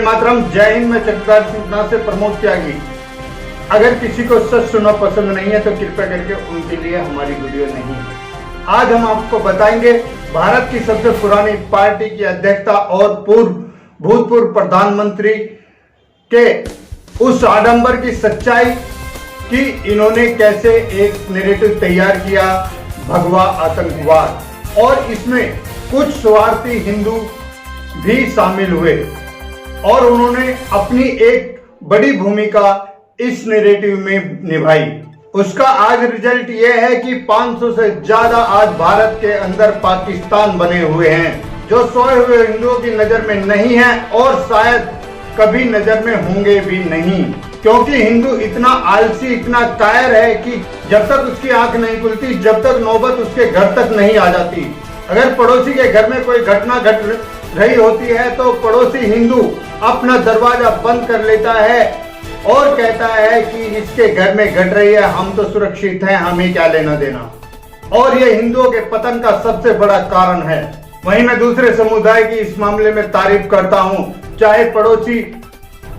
मातरम। जय हिंद। मैं चक्रधारी सिंह से प्रमोद त्यागी। अगर किसी को सच सुनना पसंद नहीं है तो कृपया करके उनके लिए हमारी वीडियो नहीं है। आज हम आपको बताएंगे भारत की सबसे पुरानी पार्टी की अध्यक्षता और भूतपूर्व प्रधानमंत्री के उस आडंबर की सच्चाई कि इन्होंने कैसे एक नैरेटिव तैयार किया भगवा आतंकवाद, और इसमें कुछ स्वार्थी हिंदू भी शामिल हुए और उन्होंने अपनी एक बड़ी भूमिका इस नैरेटिव में निभाई। उसका आज रिजल्ट यह है कि 500 से ज्यादा आज भारत के अंदर पाकिस्तान बने हुए हैं, जो सोए हुए हिंदुओं की नजर में नहीं है और शायद कभी नजर में होंगे भी नहीं, क्योंकि हिंदू इतना आलसी, इतना कायर है कि जब तक उसकी आंख नहीं खुलती, जब तक नौबत उसके घर तक नहीं आ जाती, अगर पड़ोसी के घर में कोई घटना घट रही होती है तो पड़ोसी हिंदू अपना दरवाजा बंद कर लेता है और कहता है कि इसके घर में घट रही है, हम तो सुरक्षित हैं, हमें क्या लेना देना। और ये हिंदुओं के पतन का सबसे बड़ा कारण है। वहीं मैं दूसरे समुदाय की इस मामले में तारीफ करता हूं, चाहे पड़ोसी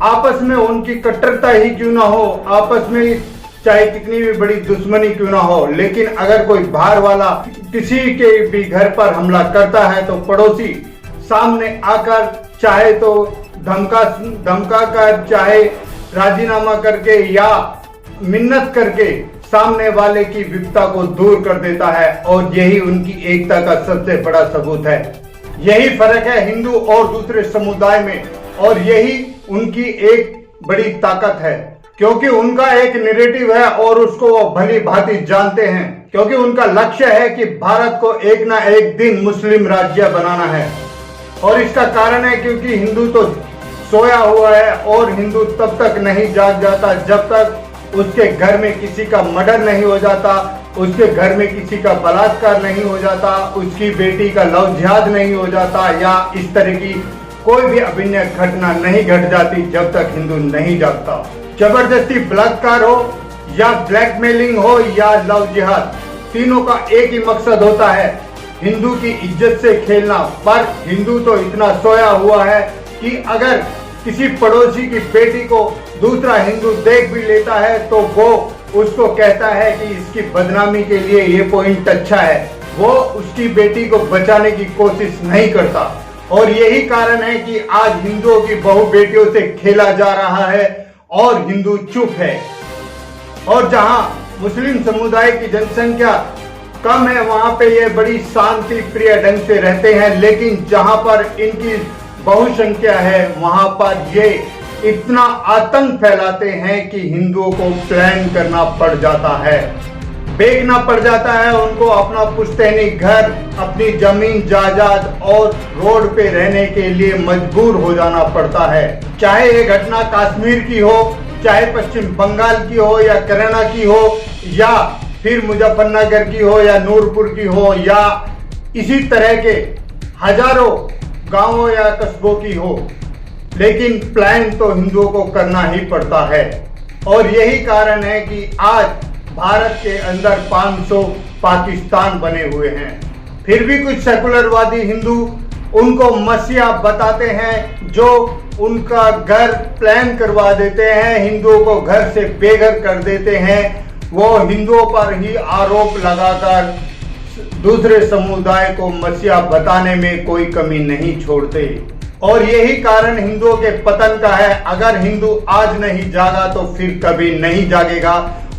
आपस में उनकी कट्टरता ही क्यों ना हो, आपस में चाहे कितनी भी बड़ी दुश्मनी क्यों ना हो, लेकिन अगर कोई बाहर वाला किसी के भी घर पर हमला करता है तो पड़ोसी सामने आकर चाहे तो धमका कर, चाहे राजीनामा करके या मिन्नत करके सामने वाले की विपदा को दूर कर देता है, और यही उनकी एकता का सबसे बड़ा सबूत है। यही फर्क है हिंदू और दूसरे समुदाय में, और यही उनकी एक बड़ी ताकत है, क्योंकि उनका एक नैरेटिव है और उसको वो भली भांति जानते हैं, क्योंकि उनका लक्ष्य है कि भारत को एक ना एक दिन मुस्लिम राज्य बनाना है। और इसका कारण है क्योंकि हिंदू तो सोया हुआ है और हिंदू तब तक नहीं जाग जाता जब तक उसके घर में किसी का मर्डर नहीं हो जाता, उसके घर में किसी का बलात्कार नहीं हो जाता, उसकी बेटी का लव जिहाद नहीं हो जाता, या इस तरह की कोई भी अभिनय घटना नहीं घट जाती जब तक हिंदू नहीं जागता। जबरदस्ती बलात्कार हो या ब्लैकमेलिंग हो या लव जिहाद, तीनों का एक ही मकसद होता है, हिंदू की इज्जत से खेलना। पर हिंदू तो इतना सोया हुआ है कि अगर किसी पड़ोसी की बेटी को दूसरा हिंदू देख भी लेता है तो वो उसको कहता है कि इसकी बदनामी के लिए ये पॉइंट अच्छा है, वो उसकी बेटी को बचाने की कोशिश नहीं करता। और यही कारण है कि आज हिंदुओं की बहु बेटियों से खेला जा रहा है और हिंदू चुप है। और जहां मुस्लिम समुदाय की जनसंख्या कम है वहां पे ये बड़ी शांति प्रिय ढंग से रहते हैं, लेकिन जहां पर इनकी बहुसंख्या है वहां पर ये इतना आतंक फैलाते हैं कि हिंदुओं को प्लान करना पड़ जाता है, बेचना पड़ जाता है उनको अपना पुश्तैनी घर, अपनी जमीन जायदाद और रोड पे रहने के लिए मजबूर हो जाना पड़ता है। चाहे ये घटना कश्मीर की हो, चाहे पश्चिम बंगाल की हो, या केरला की हो, या फिर मुजफ्फरनगर की हो, या नूरपुर की हो, या इसी तरह के हजारों गांवों या कस्बों की हो, लेकिन प्लान तो हिंदुओं को करना ही पड़ता है। और यही कारण है कि आज भारत के अंदर 500 पाकिस्तान बने हुए हैं। फिर भी कुछ सेकुलरवादी हिंदू उनको मसीहा बताते हैं, जो उनका घर प्लान करवा देते हैं, हिंदुओं को घर से बेघर कर देते हैं। वो हिंदुओं पर ही आरोप लगाकर दूसरे समुदाय को मसीहा बताने में कोई कमी नहीं छोड़ते, और यही कारण हिंदुओं के पतन का है। अगर हिंदू आज नहीं जागा तो फिर कभी नहीं जागेगा,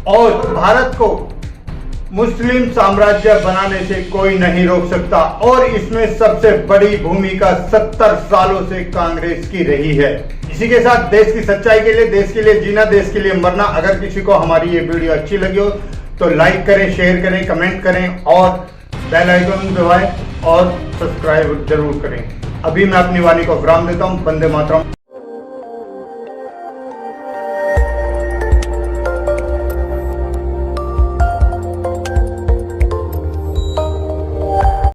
और भारत को मुस्लिम साम्राज्य बनाने से कोई नहीं रोक सकता। और इसमें सबसे बड़ी भूमिका 70 सालों से कांग्रेस की रही है। इसी के साथ देश की सच्चाई के लिए, देश के लिए जीना, देश के लिए मरना। अगर किसी को हमारी ये वीडियो अच्छी लगी हो तो लाइक करें, शेयर करें, कमेंट करें और बेल आइकन दबाएं और सब्सक्राइब जरूर करें। अभी मैं अपनी वाणी को विराम देता हूं। वंदे मातरम।